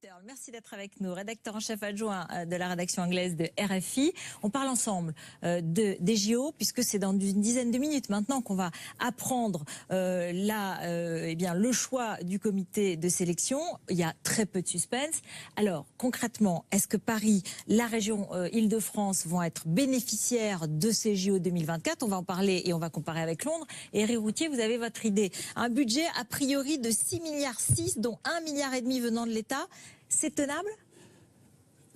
Turle, merci d'être avec nous, rédacteur en chef adjoint de la rédaction anglaise de RFI. On parle ensemble des JO, puisque c'est dans une dizaine de minutes maintenant qu'on va apprendre le choix du comité de sélection. Il y a très peu de suspense. Alors, concrètement, est-ce que Paris, la région Île-de-France vont être bénéficiaires de ces JO 2024? On va en parler et on va comparer avec Londres. Et Éric Routhier, vous avez votre idée. Un budget a priori de 6,6 milliards, dont 1,5 milliard venant de l'État. C'est tenable ?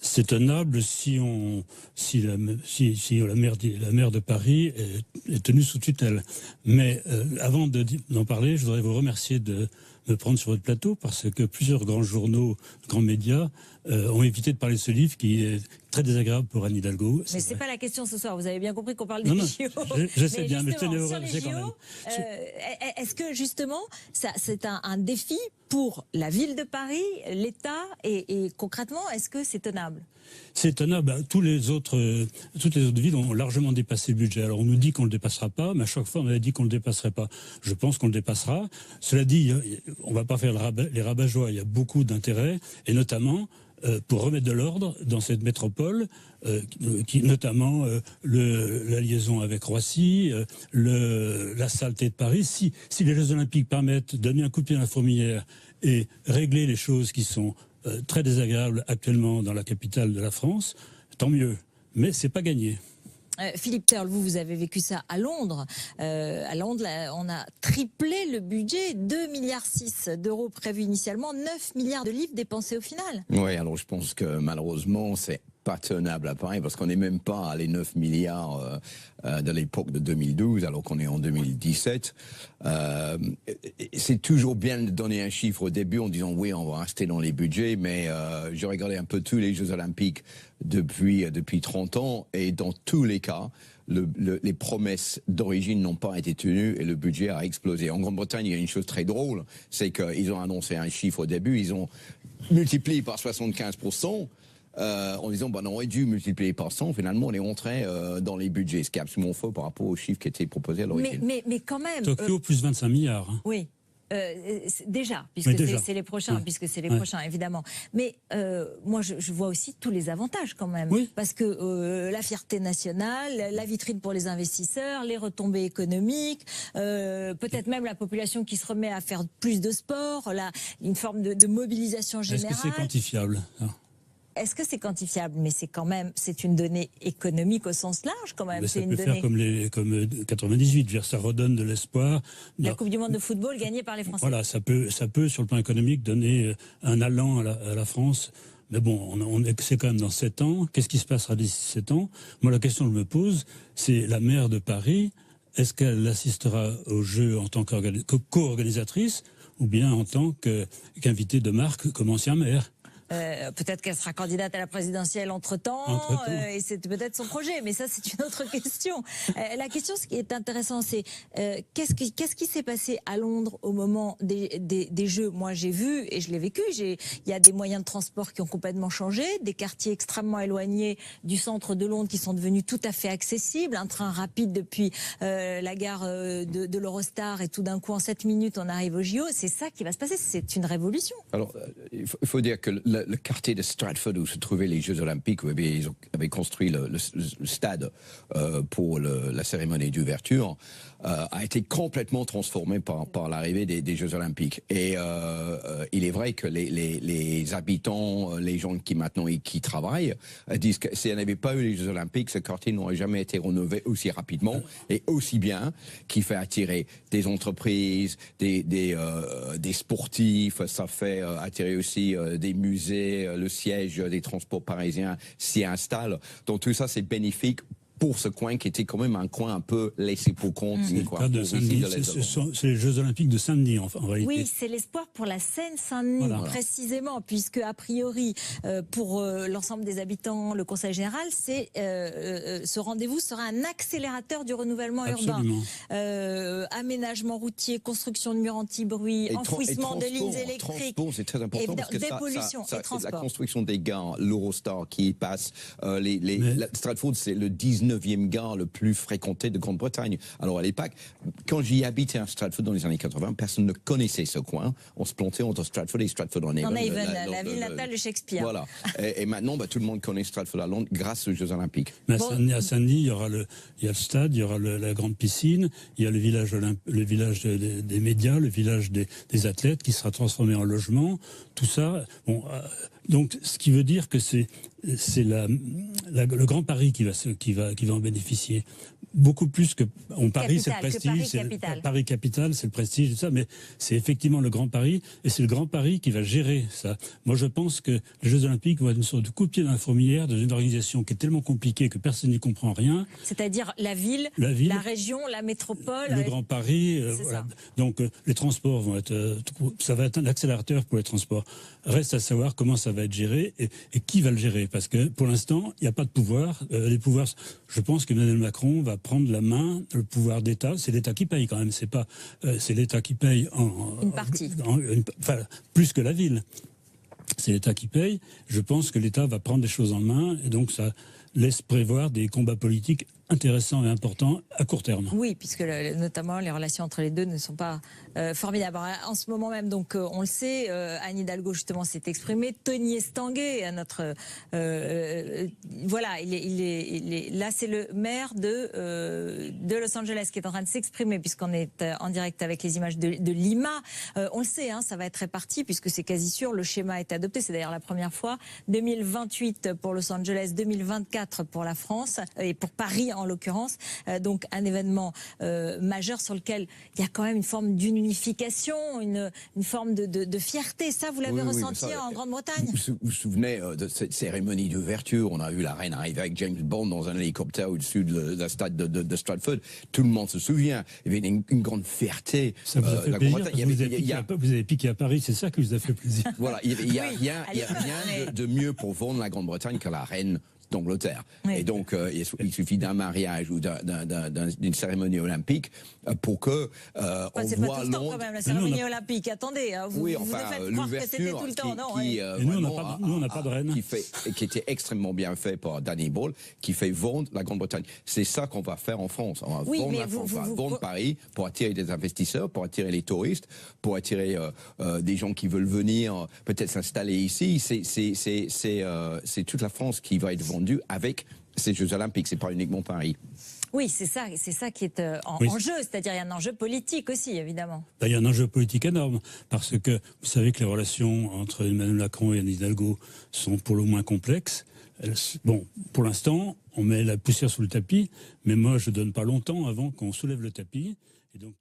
C'est tenable si la maire de Paris est tenue sous tutelle. Mais avant d'en parler, je voudrais vous remercier de me prendre sur votre plateau, parce que plusieurs grands journaux, grands médias ont évité de parler de ce livre qui est très désagréable pour Anne Hidalgo. Mais c'est pas la question ce soir. Vous avez bien compris qu'on parle des JO. Je sais bien, mais tenez sur les JO, quand même. Est-ce que justement, c'est un défi pour la ville de Paris, l'État, et concrètement, est-ce que c'est tenable? C'est tenable. Toutes les autres villes ont largement dépassé le budget. Alors on nous dit qu'on ne le dépassera pas, mais à chaque fois on avait dit qu'on ne le dépasserait pas. Je pense qu'on le dépassera. Cela dit, on ne va pas faire les rabat-joie. Il y a beaucoup d'intérêt, et notamment pour remettre de l'ordre dans cette métropole, notamment la liaison avec Roissy, la saleté de Paris. Si les Jeux Olympiques permettent de donner un coup de pied dans la fourmilière et régler les choses qui sont très désagréables actuellement dans la capitale de la France, tant mieux. Mais c'est pas gagné. Philippe Turle, vous avez vécu ça à Londres. À Londres, on a triplé le budget, 2,6 milliards d'euros prévus initialement, 9 milliards de livres dépensés au final. Oui, alors je pense que malheureusement, c'est pas tenable à Paris, parce qu'on n'est même pas à les 9 milliards de l'époque de 2012, alors qu'on est en 2017. C'est toujours bien de donner un chiffre au début en disant oui, on va rester dans les budgets, mais j'ai regardé un peu tous les Jeux Olympiques depuis 30 ans, et dans tous les cas, les promesses d'origine n'ont pas été tenues et le budget a explosé. En Grande-Bretagne, il y a une chose très drôle, c'est qu'ils ont annoncé un chiffre au début, ils ont multiplié par 75%, en disant on aurait dû multiplier par 100, finalement on est rentré dans les budgets, ce qui est absolument faux par rapport aux chiffres qui étaient proposés à l'origine. Mais quand même... Tokyo, plus 25 milliards. Hein. Oui. Déjà, puisque c'est les prochains, évidemment. Mais moi, je vois aussi tous les avantages quand même, parce que la fierté nationale, la vitrine pour les investisseurs, les retombées économiques, peut-être même la population qui se remet à faire plus de sport, une forme de mobilisation générale. Est-ce que c'est quantifiable ? Est-ce que c'est quantifiable? Mais c'est une donnée économique au sens large quand même. Mais ça peut faire comme 98, ça redonne de l'espoir. La Coupe du Monde de football gagnée par les Français. Voilà, ça peut sur le plan économique donner un allant à la France. Mais bon, c'est quand même dans 7 ans. Qu'est-ce qui se passera d'ici 7 ans? Moi, la question que je me pose, c'est la maire de Paris. Est-ce qu'elle assistera aux Jeux en tant que co-organisatrice, ou bien en tant qu'invitée de marque comme ancien maire? Peut-être qu'elle sera candidate à la présidentielle entre-temps. Et c'est peut-être son projet, mais ça c'est une autre question. La question, ce qui est intéressant, c'est qu'est-ce qui s'est passé à Londres au moment des Jeux? Moi j'ai vu et je l'ai vécu, il y a des moyens de transport qui ont complètement changé, des quartiers extrêmement éloignés du centre de Londres qui sont devenus tout à fait accessibles, un train rapide depuis la gare de l'Eurostar, et tout d'un coup en 7 minutes on arrive au JO. C'est ça qui va se passer, c'est une révolution. Alors il faut dire que le quartier de Stratford où se trouvaient les Jeux Olympiques, où ils avaient construit le stade pour la cérémonie d'ouverture, a été complètement transformé par l'arrivée des Jeux Olympiques. Et il est vrai que les habitants, les gens qui travaillent, disent que si on n'avait pas eu les Jeux Olympiques, ce quartier n'aurait jamais été rénové aussi rapidement et aussi bien, qui fait attirer des entreprises, des sportifs, ça fait attirer aussi des musées, le siège des transports parisiens s'y installe. Donc tout ça, c'est bénéfique pour ce coin qui était quand même un coin un peu laissé pour compte. C'est les Jeux Olympiques de Saint-Denis en réalité. Oui, c'est l'espoir pour la Seine-Saint-Denis, précisément, puisque a priori, pour l'ensemble des habitants, le Conseil général, ce rendez-vous sera un accélérateur du renouvellement urbain. Aménagement routier, construction de murs anti-bruit, enfouissement de lignes électriques. C'est très important parce que dépollution et transport. La construction des gares, l'Eurostar qui passe, Stratford, c'est le 19 9e gare le plus fréquenté de Grande-Bretagne. Alors à l'époque, quand j'y habitais à Stratford dans les années 80, personne ne connaissait ce coin. On se plantait entre Stratford et Stratford-on-Avon. La ville natale de Shakespeare. Voilà. Et maintenant, tout le monde connaît Stratford-on-Avon grâce aux Jeux Olympiques. Mais à Saint-Denis, il y a le stade, il y aura la grande piscine, il y a le village des médias, le village des athlètes qui sera transformé en logement. Tout ça, bon, donc ce qui veut dire que c'est le Grand Paris qui va en bénéficier. Beaucoup plus que Paris, c'est le prestige, Paris capitale, c'est le prestige, tout ça, mais c'est effectivement le Grand Paris, et c'est le Grand Paris qui va gérer ça. Moi, je pense que les Jeux Olympiques vont être une sorte de coup de pied dans la fourmilière dans une organisation qui est tellement compliquée que personne n'y comprend rien. C'est-à-dire la ville, la région, la métropole, le Grand Paris. Voilà. Donc les transports vont être, ça va être un accélérateur pour les transports. Reste à savoir comment ça va être géré et qui va le gérer, parce que pour l'instant, il n'y a pas de pouvoir. Les pouvoirs, je pense que Emmanuel Macron va prendre la main, le pouvoir d'État. C'est l'État qui paye quand même. C'est pas, c'est l'État qui paye une partie. Plus que la ville. C'est l'État qui paye. Je pense que l'État va prendre des choses en main, et donc ça laisse prévoir des combats politiques intéressants et importants à court terme. Oui, puisque notamment les relations entre les deux ne sont pas formidables. Alors, en ce moment même, donc on le sait, Anne Hidalgo justement s'est exprimée, Tony Estanguet, notre voilà, là c'est le maire de Los Angeles qui est en train de s'exprimer, puisqu'on est en direct avec les images de Lima. On le sait, hein, ça va être réparti puisque c'est quasi sûr, le schéma est adopté, c'est d'ailleurs la première fois. 2028 pour Los Angeles, 2024 pour la France et pour Paris en l'occurrence, donc un événement majeur sur lequel il y a quand même une forme d'unification, une forme de fierté. Ça, vous l'avez ressenti en Grande-Bretagne? Vous vous souvenez de cette cérémonie d'ouverture? On a vu la reine arriver avec James Bond dans un hélicoptère au-dessus de la stade de Stratford. Tout le monde se souvient. Il y avait une grande fierté. Ça vous a fait plaisir, vous avez piqué à Paris, c'est ça qui vous a fait plaisir. Voilà, il n'y a rien de mieux pour vendre la Grande-Bretagne que la reine d'Angleterre. Oui. Et donc, il suffit d'un mariage ou d'une cérémonie olympique pour que on voit pas tout le temps quand même la cérémonie olympique. Attendez, vous nous faites croire que c'était tout le temps, non? Nous, on n'a pas de reine. Qui était extrêmement bien fait par Danny Ball, qui fait vendre la Grande-Bretagne. C'est ça qu'on va faire en France. On va vendre Paris pour attirer des investisseurs, pour attirer les touristes, pour attirer des gens qui veulent venir peut-être s'installer ici. C'est toute la France qui va être vendue avec ces Jeux Olympiques, c'est pas uniquement Paris. Oui, c'est ça qui est en jeu, c'est-à-dire il y a un enjeu politique aussi, évidemment. Il y a un enjeu politique énorme, parce que vous savez que les relations entre Emmanuel Macron et Anne Hidalgo sont pour le moins complexes. Bon, pour l'instant, on met la poussière sous le tapis, mais moi je donne pas longtemps avant qu'on soulève le tapis. Et donc,